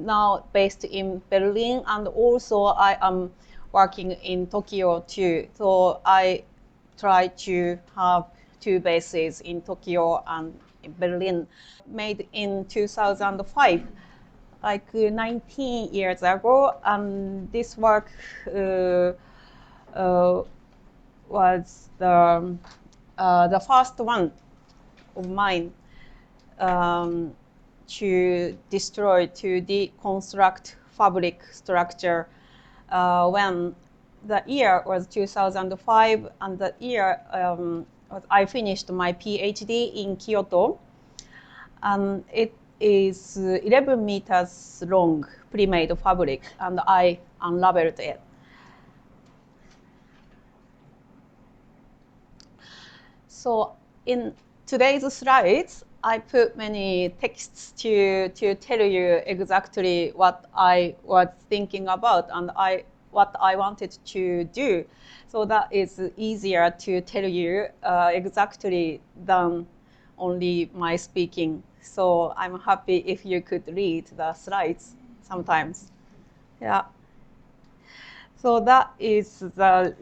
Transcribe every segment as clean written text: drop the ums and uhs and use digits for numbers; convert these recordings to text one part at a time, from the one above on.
now based in Berlin, and also I am working in Tokyo too. So I try to have two bases in Tokyo and in Berlin. Made in 2005, like 19 years ago, and this work was the first one of mine to deconstruct fabric structure when the year was 2005, and the year I finished my PhD in Kyoto. And it is 11 meters long pre-made fabric, and I unraveled it. So in today's slides, I put many texts to tell you exactly what I was thinking about and what I wanted to do. So that is easier to tell you exactly than only my speaking. So I'm happy if you could read the slides sometimes. Yeah. So that is the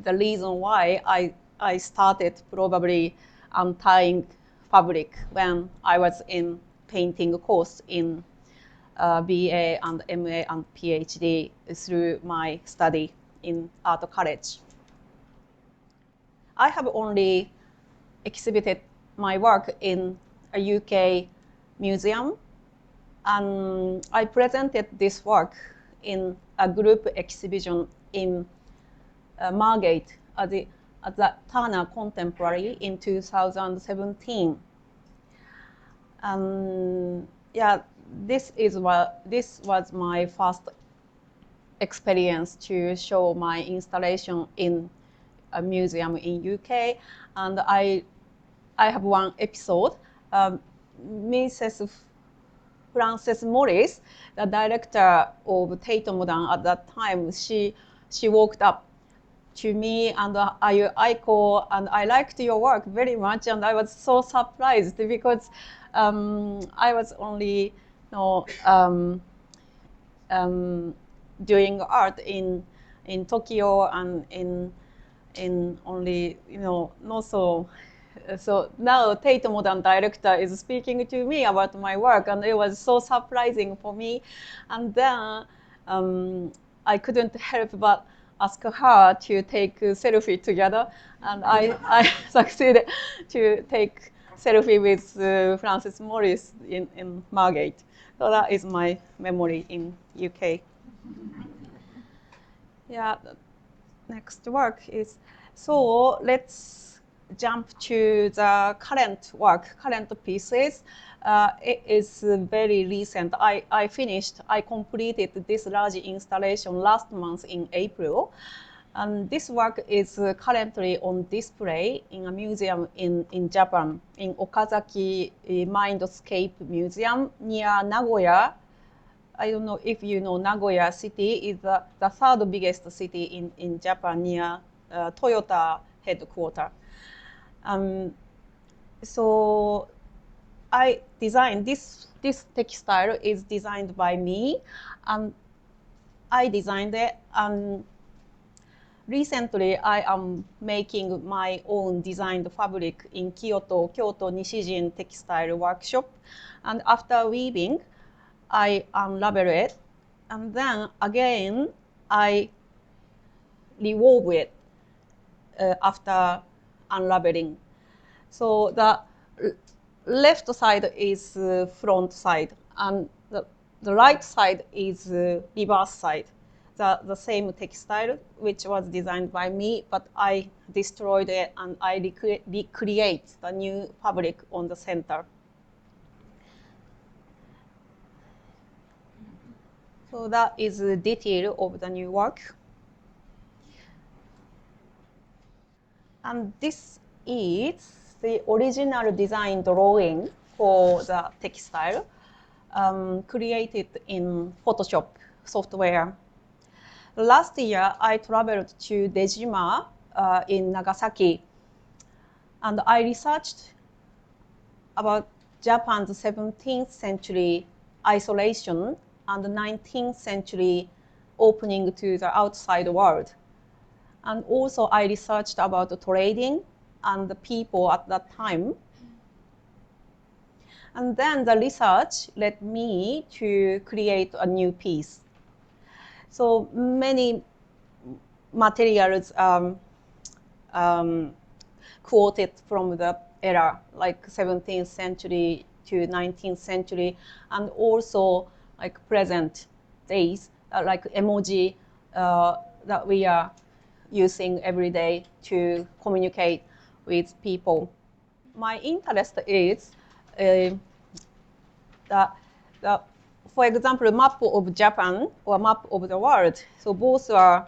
reason why I started probably untying fabric when I was in painting course in BA and MA and PhD through my study in art college. I have only exhibited my work in a UK museum, and I presented this work in a group exhibition in Margate at the Turner Contemporary in 2017. Yeah, this was my first experience to show my installation in a museum in UK, and I have one episode. Mrs. Frances Morris, the director of Tate Modern at that time, she walked up to me and are you Aiko? And I liked your work very much, and I was so surprised because I was only doing art in Tokyo and in only not so. So now Tate Modern director is speaking to me about my work, and it was so surprising for me. And then I couldn't help but ask her to take a selfie together, and I succeeded to take selfie with Frances Morris in Margate. So that is my memory in UK. Yeah, the next work is, so let's jump to the current work, current pieces. It is very recent. I completed this large installation last month in April. And this work is currently on display in a museum in Japan, in Okazaki Mindscape Museum near Nagoya. I don't know if you know Nagoya City is the third biggest city in Japan near Toyota headquarters. So I designed this textile is designed by me, and I designed it. And recently, I am making my own designed fabric in Kyoto Nishijin Textile Workshop. And after weaving, I unravel it, and then again, I rewove it after unraveling. So the left side is front side, and the right side is reverse side. The same textile, which was designed by me, but I destroyed it and I recreate the new fabric on the center. So that is the detail of the new work. And this is the original design drawing for the textile, created in Photoshop software. Last year, I traveled to Dejima in Nagasaki, and I researched about Japan's 17th century isolation and the 19th century opening to the outside world. And also I researched about the trading and the people at that time. And then the research led me to create a new piece. So many materials quoted from the era, like 17th century to 19th century, and also like present days, like emoji that we are using every day to communicate with people. My interest is for example, map of Japan or map of the world. So both are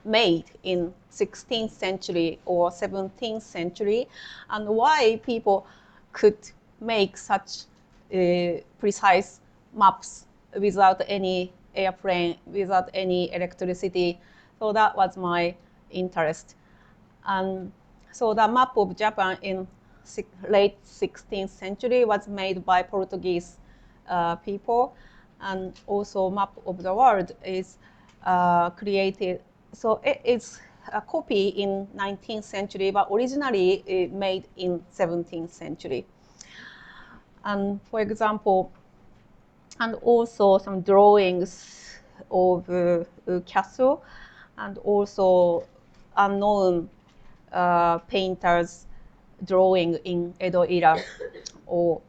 made in 16th century or 17th century, and why people could make such precise maps without any airplane, without any electricity. So that was my interest. And so the map of Japan in late 16th century was made by Portuguese people, and also map of the world is created. So it is a copy in 19th century, but originally made in 17th century. And for example, and also some drawings of castle, and also unknown painters drawing in Edo era or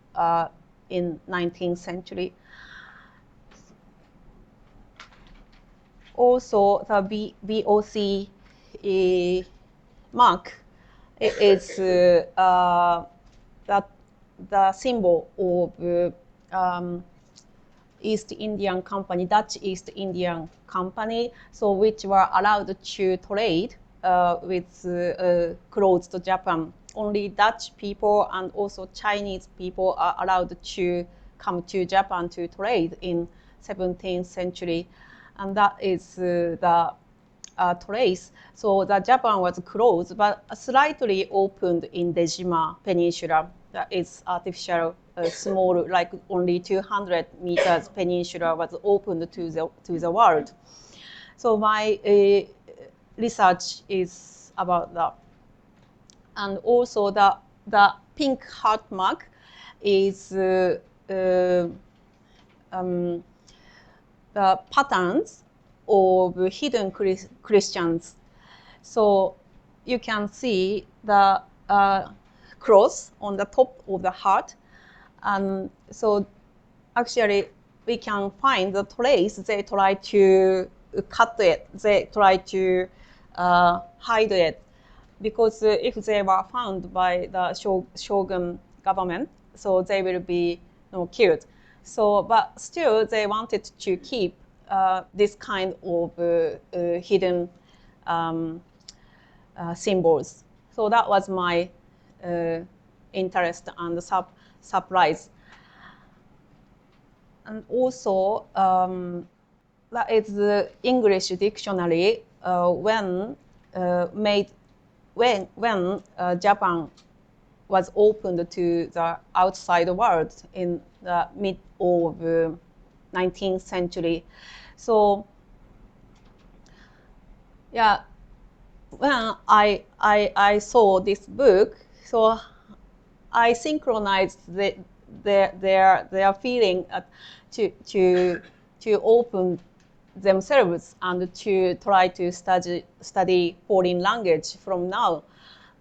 in 19th century. Also, the VOC mark is the symbol of East Indian Company, Dutch East Indian Company, so which were allowed to trade with clothes to Japan. Only Dutch people and also Chinese people are allowed to come to Japan to trade in 17th century. And that is the trace. So the Japan was closed, but slightly opened in Dejima Peninsula. That is artificial, small, like only 200 meters peninsula was opened to the world. So my research is about that. And also the pink heart mark is the patterns of hidden Christians. So you can see the cross on the top of the heart. And so actually we can find the trace. They try to cut it. They try to hide it. Because if they were found by the shogun government, so they will be killed. So, but still, they wanted to keep this kind of hidden symbols. So that was my interest and surprise. And also, that is the English dictionary when Japan was opened to the outside world in the mid of 19th century. So yeah, when I saw this book, so I synchronized their feeling to open themselves and to try to study foreign language from now.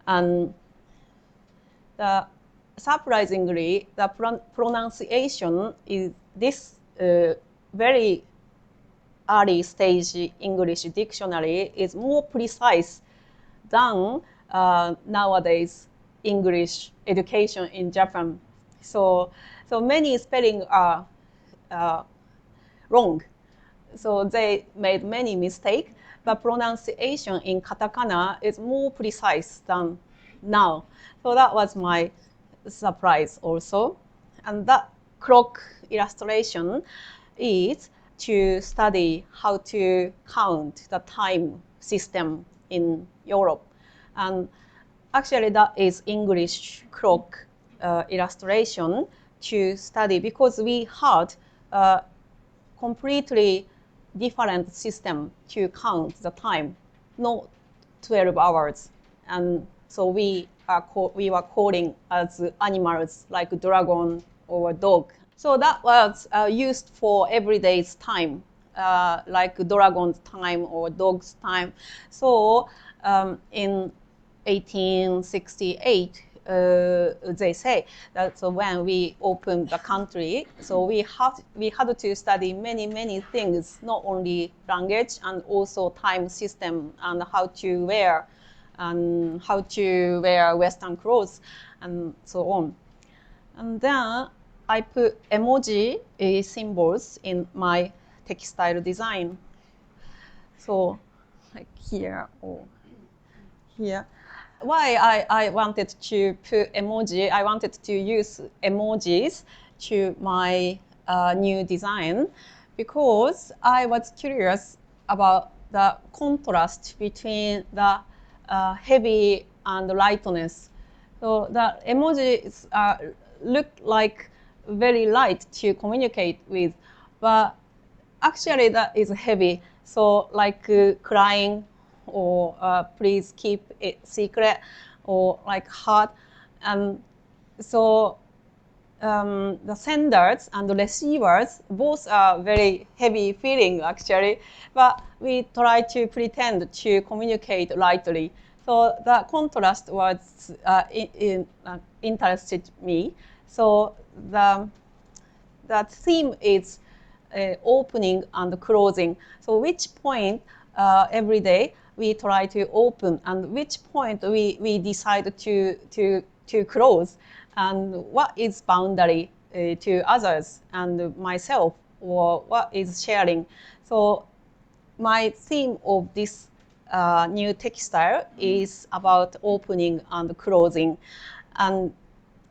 And surprisingly, the pronunciation is this very early stage English dictionary is more precise than nowadays English education in Japan. So many spelling are wrong. So they made many mistakes, but pronunciation in katakana is more precise than now. So that was my surprise also. And that clock illustration is to study how to count the time system in Europe. And actually that is English clock illustration to study, because we had completely different system to count the time, not 12 hours. And so we were calling as animals like dragon or dog. So that was used for everyday's time, like dragon's time or dog's time. So in 1868, they say that so when we opened the country, so we had to study many things, not only language and also time system and how to wear Western clothes and so on. And then I put emoji symbols in my textile design. So like here or here. Why I wanted to put emoji, I wanted to use emojis to my new design because I was curious about the contrast between the heavy and lightness. So the emojis look like very light to communicate with, but actually that is heavy. So like crying or please keep it secret or like heart. And so the senders and the receivers both are very heavy feeling actually, but we try to pretend to communicate lightly. So the contrast was interested me. So the theme is opening and closing. So which point every day we try to open and which point we decide to close, and what is boundary to others and myself, or what is sharing. So my theme of this new textile is about opening and closing. And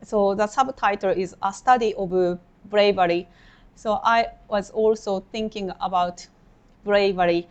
so the subtitle is A Study of Bravery. So I was also thinking about bravery.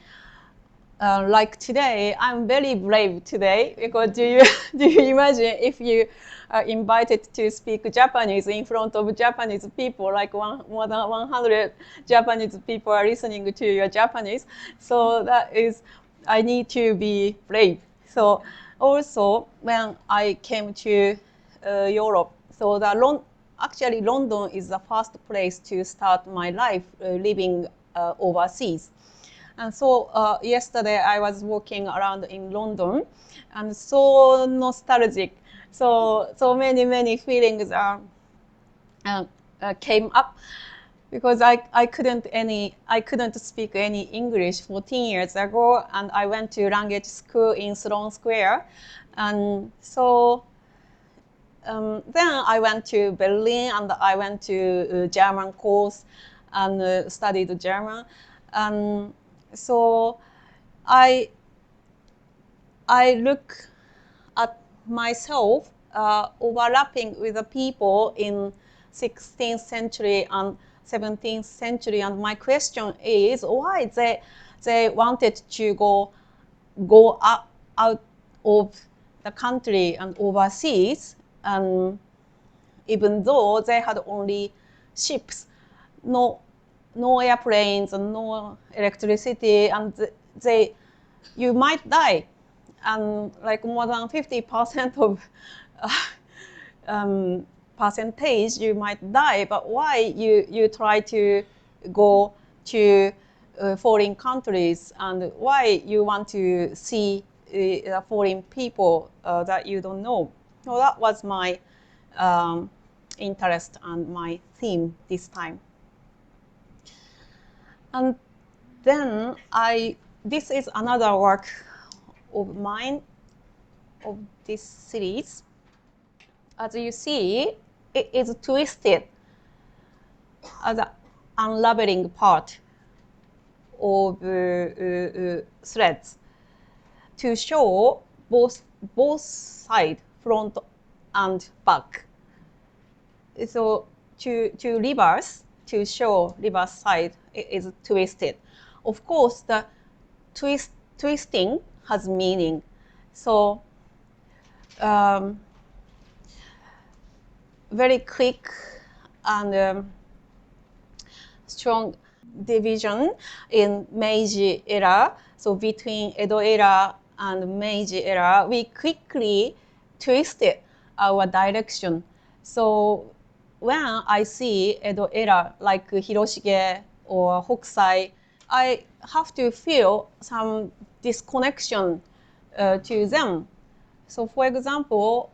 Like today, I'm very brave today because do you imagine if you are invited to speak Japanese in front of Japanese people, like more than 100 Japanese people are listening to your Japanese. So that is, I need to be brave. So also when I came to Europe, so actually London is the first place to start my life living overseas. And so yesterday I was walking around in London and so nostalgic. So many feelings came up because I couldn't speak any English 14 years ago, and I went to language school in Sloane Square. And so then I went to Berlin and I went to German course and studied German. And so I look at myself overlapping with the people in 16th century and 17th century, and my question is why they wanted to go out of the country and overseas, and even though they had only ships, no airplanes and no electricity, and you might die, and like more than 50% of percentage you might die. But why you try to go to foreign countries, and why you want to see foreign people that you don't know? So that was my interest and my theme this time. And then this is another work of mine of this series. As you see, it is twisted as an unraveling part of threads to show both sides, front and back. So to reverse, to show reverse side, it is twisted. Of course, the twisting has meaning. So very quick and strong division in Meiji era. So between Edo era and Meiji era, we quickly twisted our direction. So when I see Edo era like Hiroshige or Hokusai, I have to feel some disconnection to them. So for example,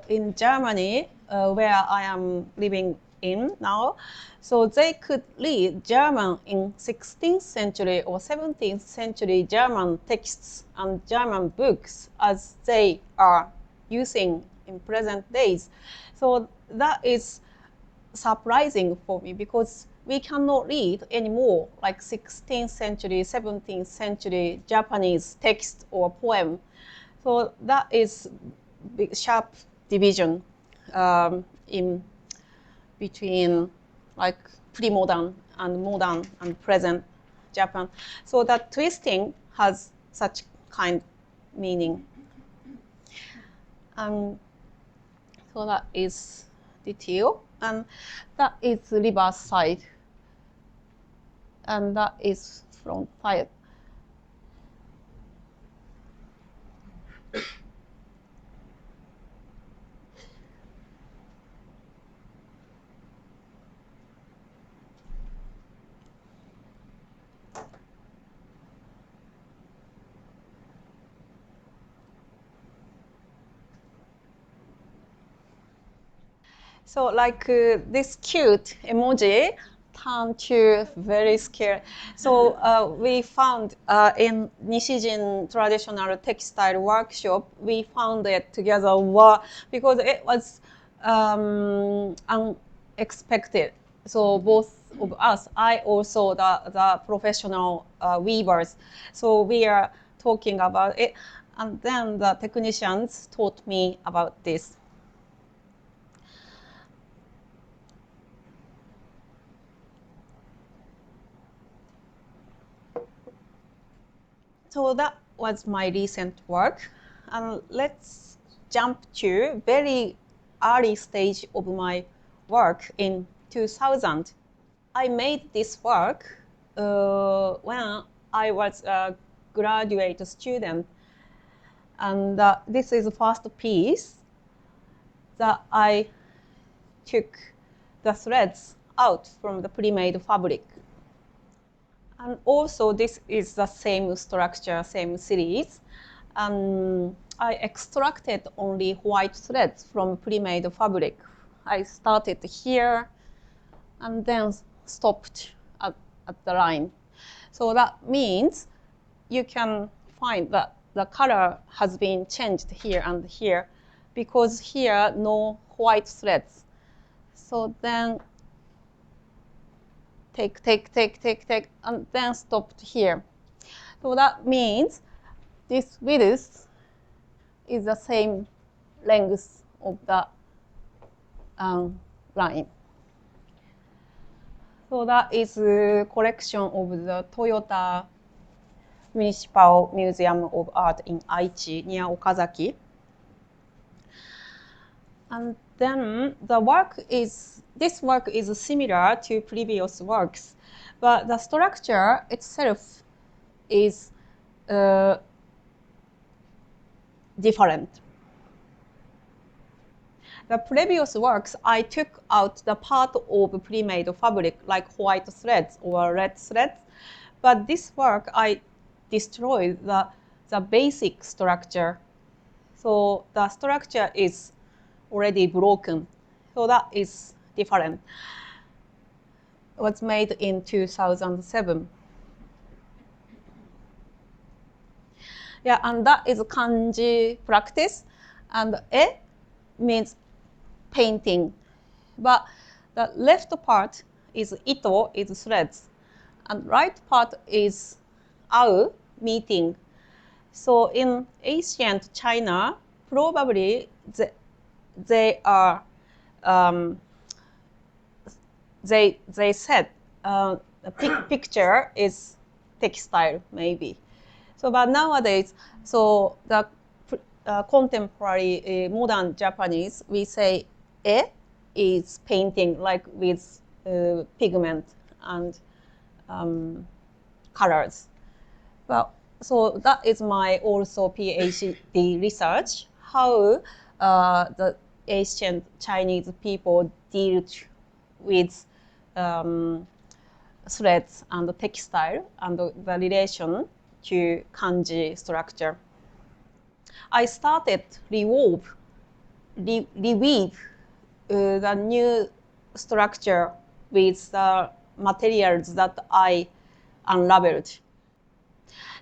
in Germany, where I am living in now, so they could read German in 16th century or 17th century German texts and German books as they are using in present days. So that is surprising for me because we cannot read anymore like 16th century, 17th century Japanese text or poem. So that is big, sharp division in between like pre-modern and modern and present Japan. So that twisting has such kind meaning. So that is detail, and that is reverse side, and that is front side. So like this cute emoji turned to very scary. So we found in Nishijin traditional textile workshop, we found it together because it was unexpected. So both of us, I also the professional weavers. So we are talking about it, and then the technicians taught me about this. So that was my recent work. And let's jump to very early stage of my work in 2000. I made this work when I was a graduate student. And this is the first piece that I took the threads out from the pre-made fabric. And also, this is the same structure, same series. I extracted only white threads from pre-made fabric. I started here and then stopped at the line. So that means you can find that the color has been changed here and here because here no white threads. So then take, and then stopped here. So that means this width is the same length of the line. So that is a collection of the Toyota Municipal Museum of Art in Aichi near Okazaki. And then this work is similar to previous works, but the structure itself is different. The previous works, I took out the part of pre-made fabric, like white threads or red threads, but this work, I destroyed the basic structure. So the structure is already broken. So that is different. It was made in 2007. Yeah, and that is kanji practice. And e means painting. But the left part is ito, is threads. And right part is au, meeting. So in ancient China, probably they are they said the picture is textile maybe. So but nowadays, so the contemporary modern Japanese, we say e is painting like with pigment and colors. Well, so that is my also PhD research, how the ancient Chinese people dealt with threads and textile and the relation to kanji structure. I started reweave the new structure with the materials that I unraveled.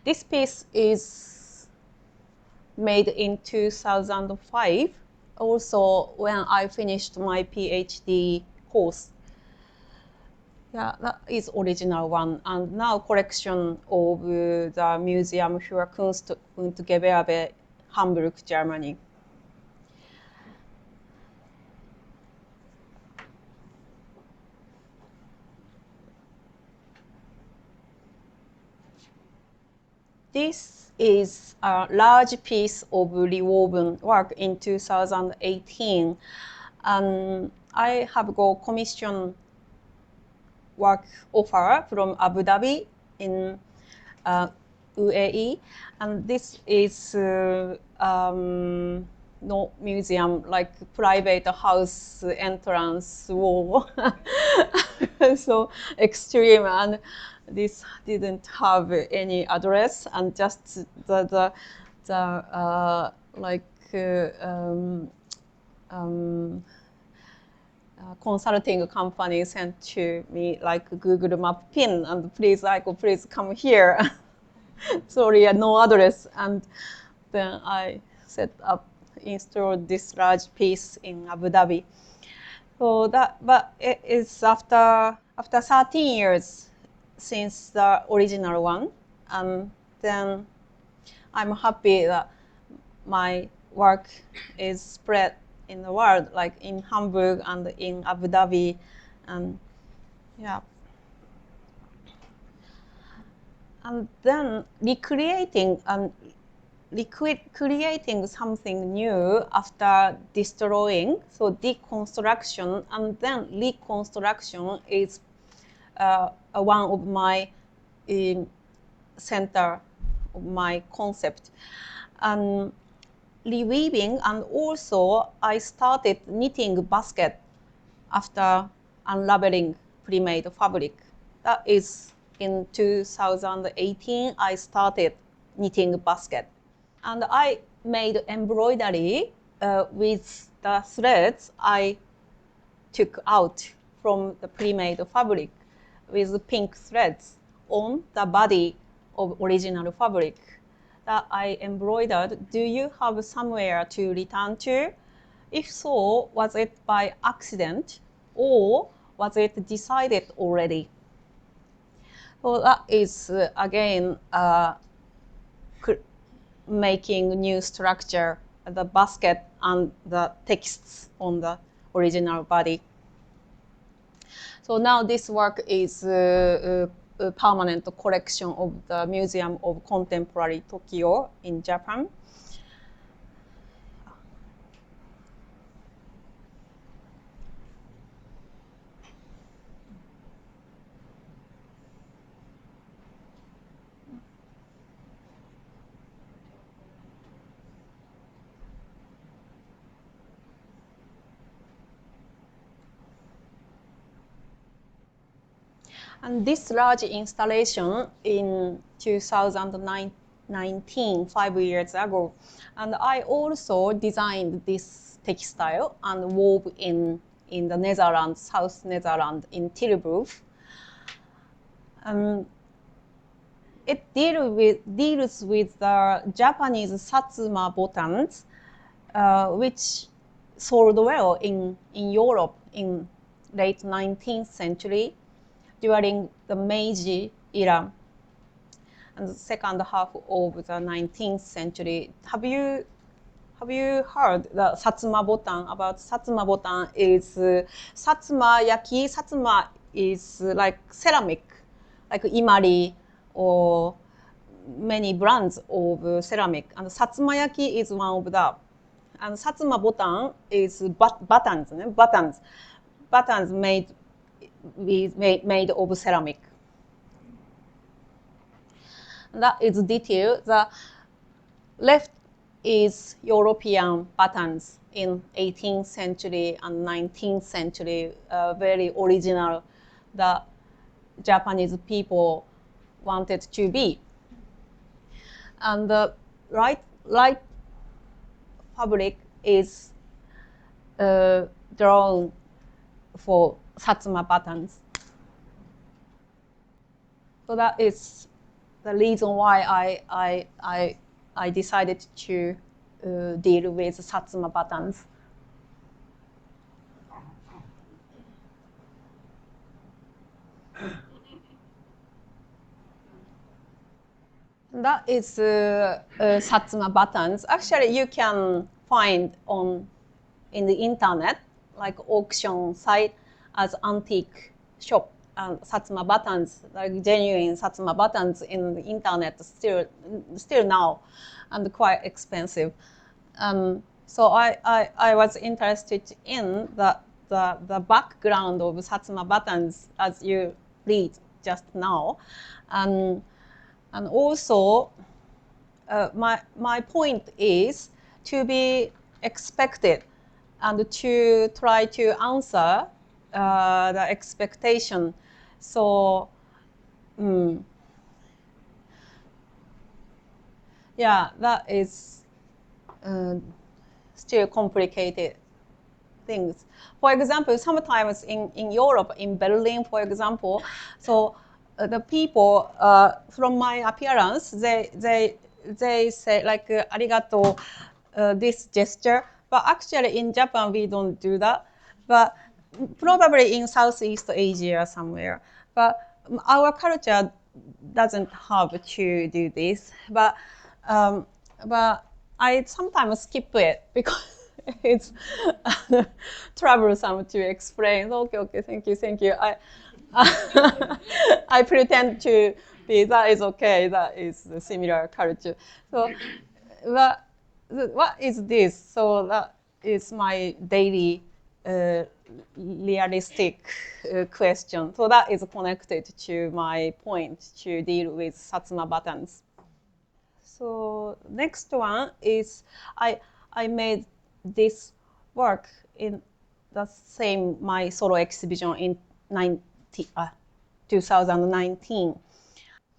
This piece is made in 2005, also when I finished my PhD course. Yeah, that is original one, and now collection of the Museum für Kunst und Gewerbe, Hamburg, Germany. This is a large piece of rewoven work in 2018. I have got commission work offer from Abu Dhabi in UAE, and this is no museum, like private house entrance wall. So extreme, and this didn't have any address, and just the consulting company sent to me like Google Map pin, and please, Aiko, please come here. Sorry, no address. And then I installed this large piece in Abu Dhabi. So but it is after 13 years since the original one, and then I'm happy that my work is spread in the world, like in Hamburg and in Abu Dhabi, and yeah. And then creating something new after destroying, so deconstruction and then reconstruction is one of my center of my concept. And reweaving, and also I started knitting basket after unraveling pre-made fabric. That is in 2018, I started knitting basket. And I made embroidery with the threads I took out from the pre-made fabric with pink threads on the body of original fabric that I embroidered. Do you have somewhere to return to? If so, was it by accident or was it decided already? So that is again making new structure, the basket and the texts on the original body. So now this work is a permanent collection of the Museum of Contemporary Tokyo in Japan. And this large installation in 2019, 5 years ago. And I also designed this textile and wove in the Netherlands, South Netherlands, in Tilburg. It deals with the Japanese Satsuma buttons, which sold well in Europe in late 19th century. During the Meiji era and the second half of the 19th century. Have you heard the Satsuma botan? About Satsuma botan is Satsuma yaki. Satsuma is like ceramic, like imari or many brands of ceramic. And Satsuma yaki is one of them. And Satsuma botan is buttons made of ceramic. That is detail. The left is European patterns in 18th century and 19th century, very original, the Japanese people wanted to be. And the right fabric is drawn for Satsuma patterns. So that is the reason why I decided to deal with Satsuma patterns. That is Satsuma patterns. Actually, you can find in the internet, like auction site, as antique shop. And Satsuma patterns, like genuine Satsuma patterns in the internet, still now, and quite expensive. So I was interested in the background of Satsuma patterns, as you read just now, and also my point is to be expected and to try to answer the expectation. So, yeah, that is still complicated things. For example, sometimes in Europe, in Berlin, for example, so the people from my appearance, they say like arigato, this gesture. But actually, in Japan, we don't do that. But probably in Southeast Asia somewhere. But our culture doesn't have to do this. But I sometimes skip it because it's troublesome to explain. Okay, thank you. I pretend to be, that is okay, that is a similar culture. So, what is this? So that is my daily realistic question. So that is connected to my point to deal with Satsuma patterns. So next one is I made this work in the same my solo exhibition in 2019.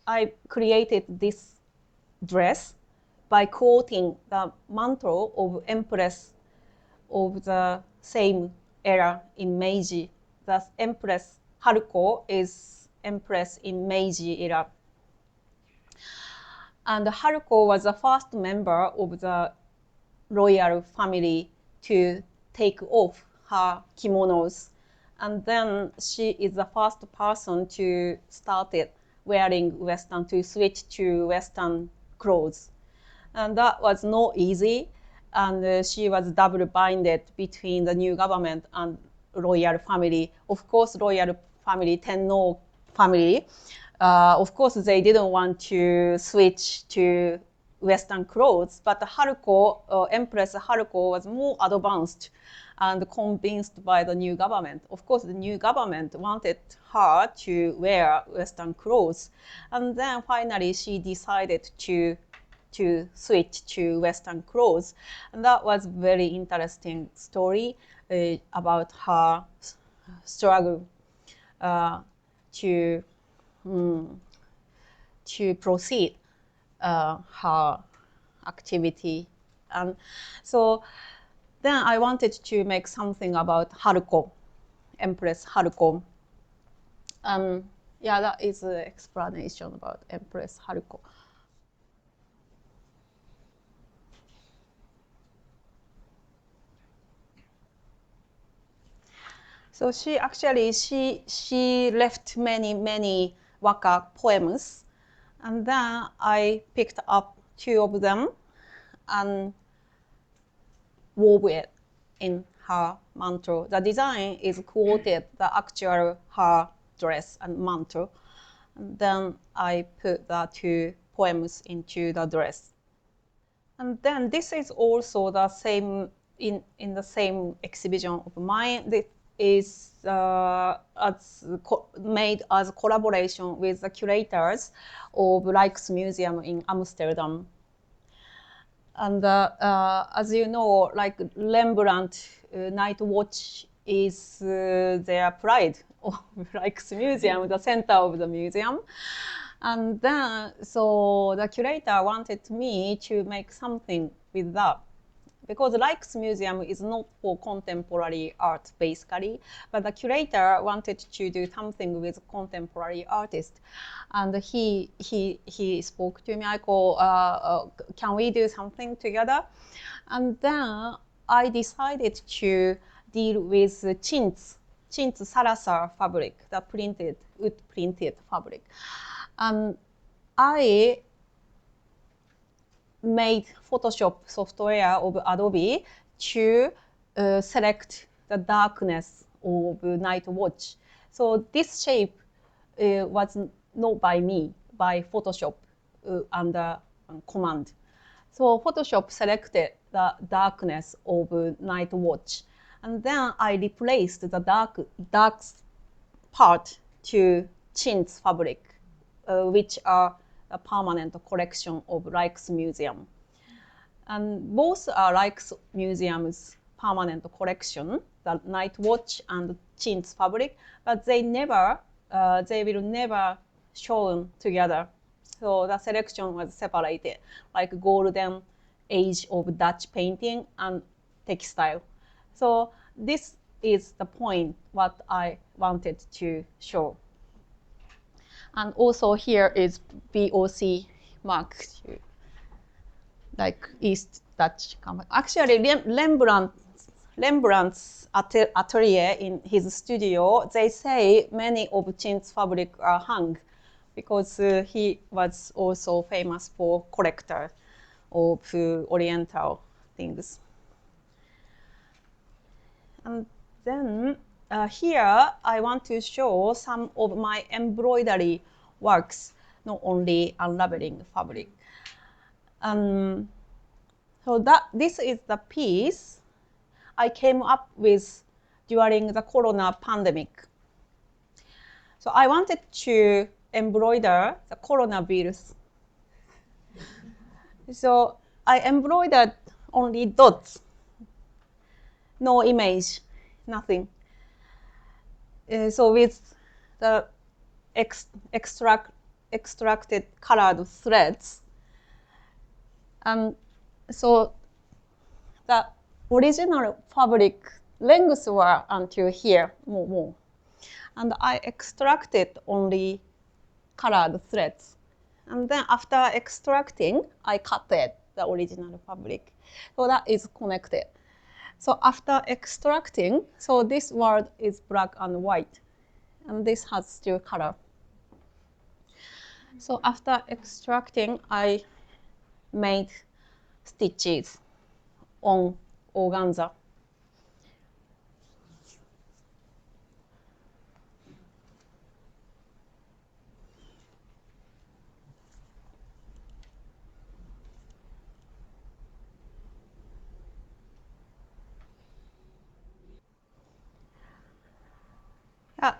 I created this dress by quoting the mantle of Empress of the same era in Meiji. The Empress Haruko is Empress in Meiji era. And Haruko was the first member of the royal family to take off her kimonos. And then she is the first person to start wearing Western, to switch to Western clothes. And that was not easy. And she was double binded between the new government and royal family. Of course, royal family, Tenno family, of course, they didn't want to switch to Western clothes, but Haruko, Empress Haruko was more advanced and convinced by the new government. Of course, the new government wanted her to wear Western clothes. And then finally, she decided to switch to Western clothes. And that was very interesting story about her struggle to proceed her activity. And so then I wanted to make something about Haruko, Empress Haruko. Yeah, that is the explanation about Empress Haruko. So she left many waka poems, and then I picked up 2 of them and wove it in her mantle. The design is quoted the actual her dress and mantle. And then I put the 2 poems into the dress. And then this is also the same in the same exhibition of mine. is made as a collaboration with the curators of Rijksmuseum in Amsterdam. And as you know, like Rembrandt Night Watch is their pride of Rijksmuseum, the center of the museum. And then, so the curator wanted me to make something with that. Because Rijksmuseum is not for contemporary art, basically, but the curator wanted to do something with contemporary artists. And he spoke to me, Aiko, can we do something together? And then I decided to deal with chintz Salazar fabric, the printed, wood printed fabric. And I made Photoshop software of Adobe to select the darkness of Night Watch. So this shape was not by me, by Photoshop under command. So Photoshop selected the darkness of Night Watch. And then I replaced the dark part to chintz fabric, which are a permanent collection of Rijksmuseum. And both are Rijksmuseum's permanent collection, the Night Watch and chintz fabric, but they will never shown together. So the selection was separated, like golden age of Dutch painting and textile. So this is the point what I wanted to show. And also here is VOC mark, like East Dutch company. Actually, Rembrandt's atelier in his studio, they say many of chintz fabric are hung because he was also famous for collector of Oriental things. And then here I want to show some of my embroidery works, not only unraveling fabric. So this is the piece I came up with during the Corona pandemic. So I wanted to embroider the coronavirus. So I embroidered only dots, no image, nothing. So with the extracted colored threads. So the original fabric lengths were until here, more. And I extracted only colored threads. And then after extracting, I cut the original fabric. So that is connected. So after extracting, so this word is black and white. And this has still color. So after extracting, I made stitches on organza.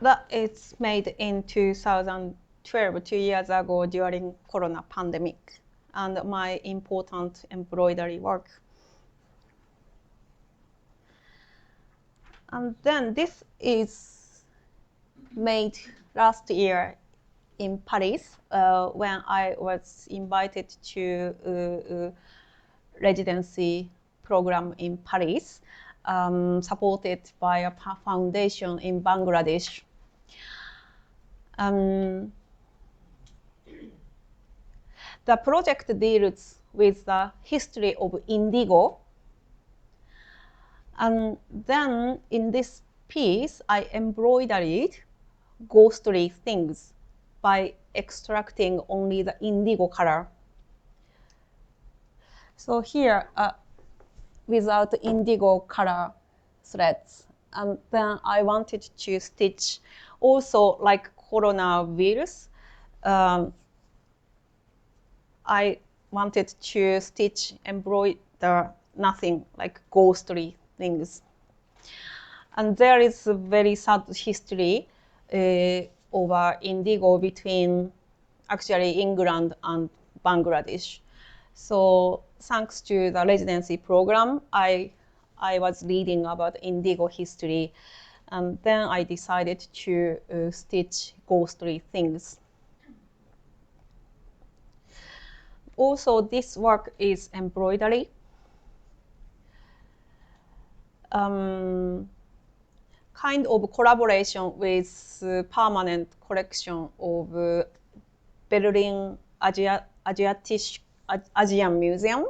That is made in 2012, 2 years ago during Corona pandemic, and my important embroidery work. And then this is made last year in Paris when I was invited to a residency program in Paris, supported by a foundation in Bangladesh. The project deals with the history of indigo. And then in this piece, I embroidered ghostly things by extracting only the indigo color. So here, without indigo color threads. And then I wanted to stitch also like coronavirus. I wanted to stitch, embroider nothing, like ghostly things. And there is a very sad history over indigo between actually England and Bangladesh. So thanks to the residency program, I was reading about indigo history, and then I decided to stitch ghostly things. Also, this work is embroidery. Kind of collaboration with permanent collection of Berlin Asian Museum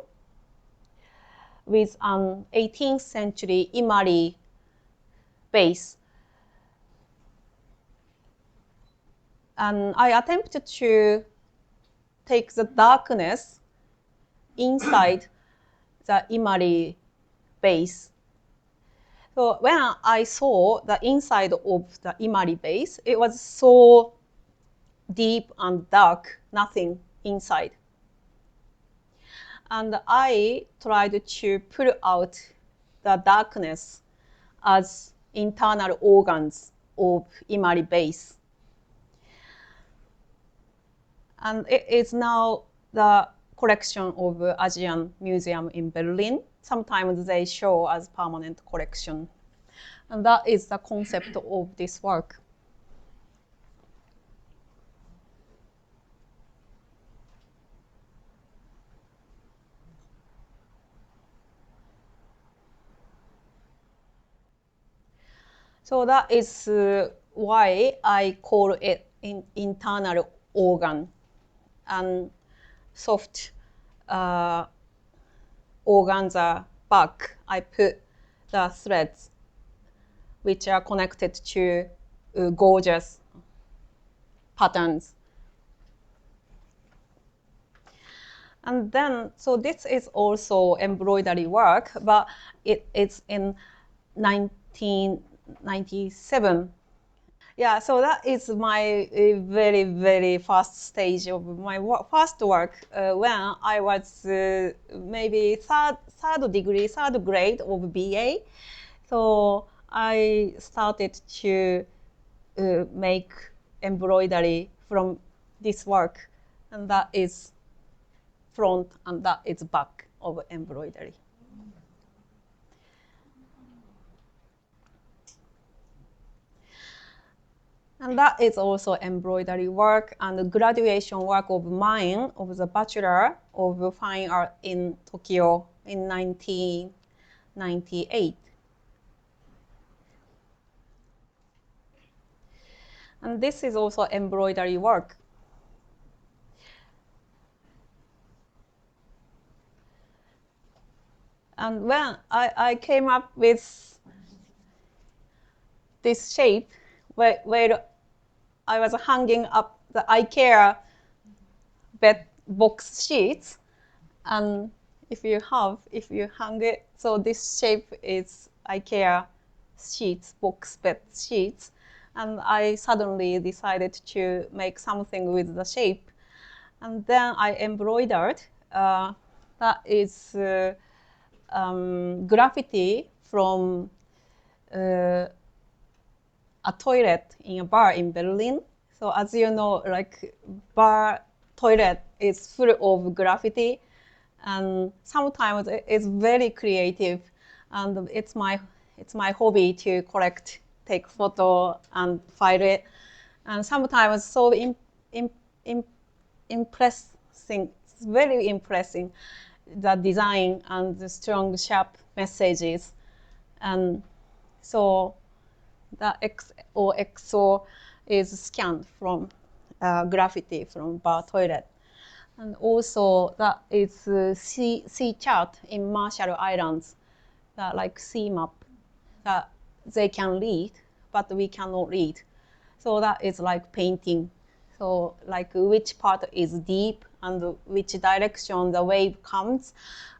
with an 18th century emery base. And I attempted to take the darkness inside the emery base. So when I saw the inside of the emery base, it was so deep and dark, nothing inside. And I tried to pull out the darkness as internal organs of emery base. And it is now the collection of Asian Museum in Berlin. Sometimes they show as permanent collection. And that is the concept of this work. So that is why I call it internal organ. And soft organza back, I put the threads which are connected to gorgeous patterns. And then, so this is also embroidery work, but it's in 1997. Yeah, so that is my very, very first stage of my first work when I was maybe third grade of BA. So I started to make embroidery from this work, and that is front and that is back of embroidery. And that is also embroidery work and graduation work of mine of the Bachelor of Fine Art in Tokyo in 1998. And this is also embroidery work. And when I came up with this shape where I was hanging up the IKEA bed box sheets, and if you hang it, so this shape is IKEA sheets, box bed sheets, and I suddenly decided to make something with the shape, and then I embroidered. That is graffiti from a toilet in a bar in Berlin. So as you know, like bar toilet is full of graffiti, and sometimes it's very creative, and it's my hobby to collect, take photo and file it, and sometimes so impressing, it's very impressive, the design and the strong sharp messages, and so the XO is scanned from graffiti from bar toilet. And also that is sea chart in Marshall Islands, that like sea map that they can read, but we cannot read. So that is like painting. So like which part is deep and which direction the wave comes.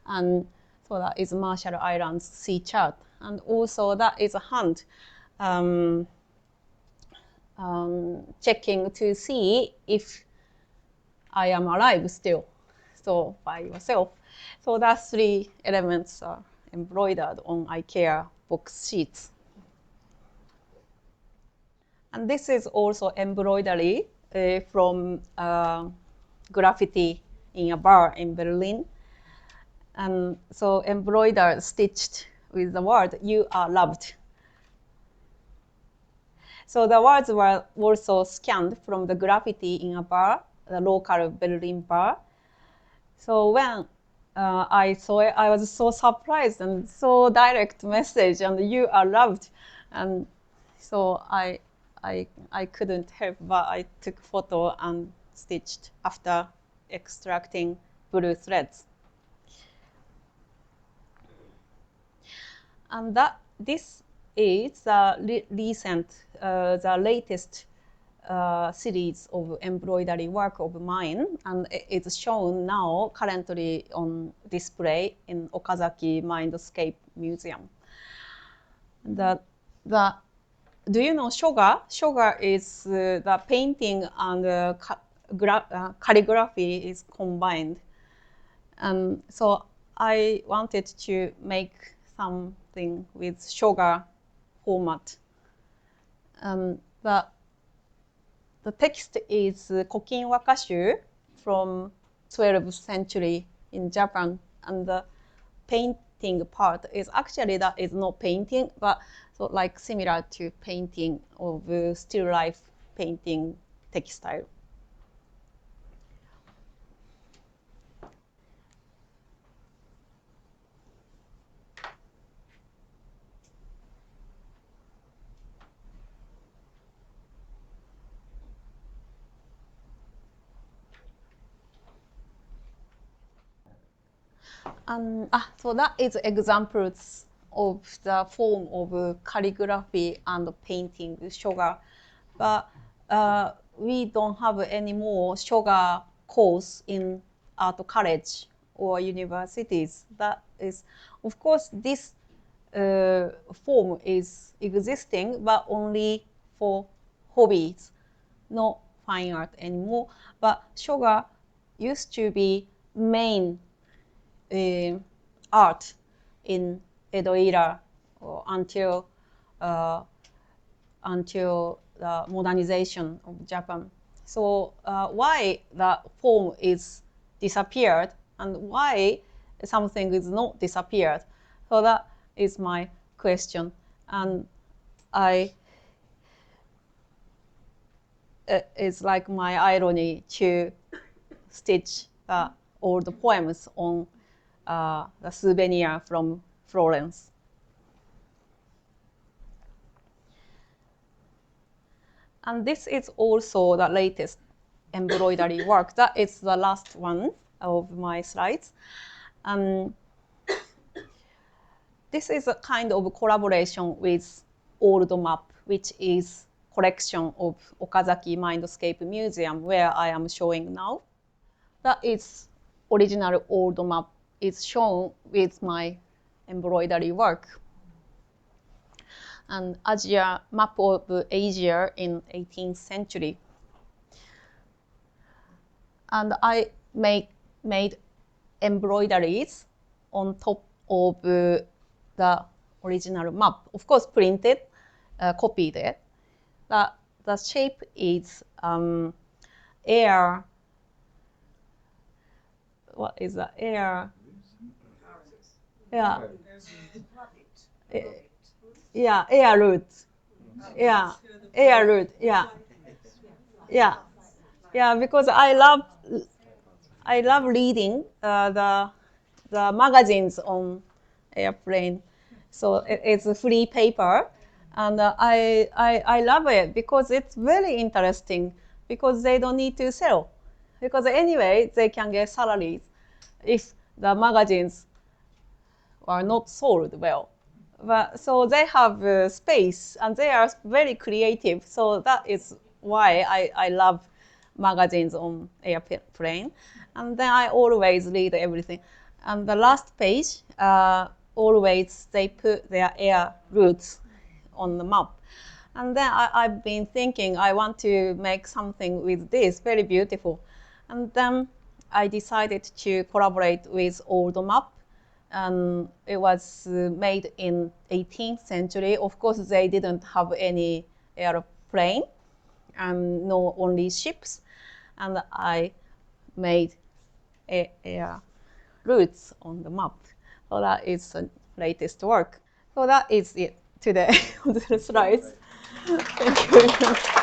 And so that is Marshall Islands sea chart. And also that is a hand. Checking to see if I am alive still, so by yourself. So that 3 elements are embroidered on IKEA box sheets. And this is also embroidery from graffiti in a bar in Berlin. And so embroidered, stitched with the word, "You are loved." So the words were also scanned from the graffiti in a bar, the local Berlin bar. So when I saw it, I was so surprised and so direct message, and "You are loved." And so I couldn't help, but I took photo and stitched after extracting blue threads. And this is the the latest series of embroidery work of mine, and it's shown now currently on display in Okazaki Mindscape Museum. Do you know shoga? Shoga is the painting and calligraphy is combined. And so I wanted to make something with shoga format. The text is Kokin Wakashu from 12th century in Japan, and the painting part is actually that is not painting, but so like similar to painting of still life painting textile. So that is examples of the form of calligraphy and painting with shoga. But we don't have any more shoga course in art college or universities. That is, of course, this form is existing, but only for hobbies, not fine art anymore. But shoga used to be main art in Edo era until the modernization of Japan. So why the form is disappeared and why something is not disappeared? So that is my question, and it's like my irony to stitch all the poems on the souvenir from Florence. And this is also the latest embroidery work. That is the last one of my slides. This is a kind of collaboration with Old Map, which is collection of Okazaki Mindscape Museum, where I am showing now. That is original Old Map. It's shown with my embroidery work. And Asia, map of Asia in 18th century. And I made embroideries on top of the original map. Of course, printed, copied it. The shape is air. What is the air? Yeah. Yeah, air root. Yeah, air root. Yeah, yeah, yeah. Because I love reading the magazines on airplane. So it's a free paper, and I love it because it's very interesting. Because they don't need to sell, because anyway they can get salaries if the magazines are not sold well. But so they have space and they are very creative. So that is why I love magazines on airplane. And then I always read everything. And the last page, always they put their air routes on the map. And then I've been thinking I want to make something with this, very beautiful. And then I decided to collaborate with Old Map. It was made in 18th century. Of course, they didn't have any plain and no only ships, and I made a routes on the map. So that is the latest work. So that is it today on the slides. Thank you.